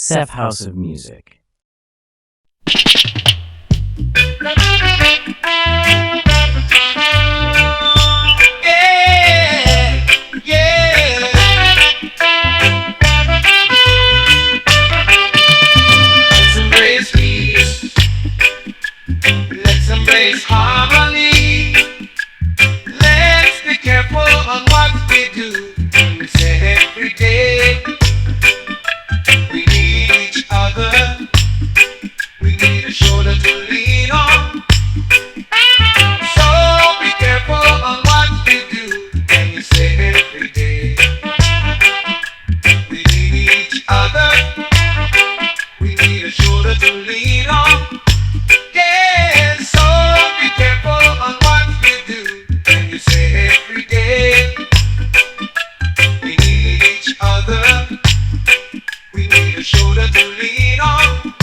Seth House of Music. Yeah, yeah. Let's embrace peace. Let's embrace harmony. Let's be careful on what we do. We say every day we need each other. We need a shoulder to lean on. So be careful on what you do and you say every day. We need each other. We need a shoulder to lean on. Yeah, so be careful on what you do and you say every day. We need each other. We need a shoulder to lean on.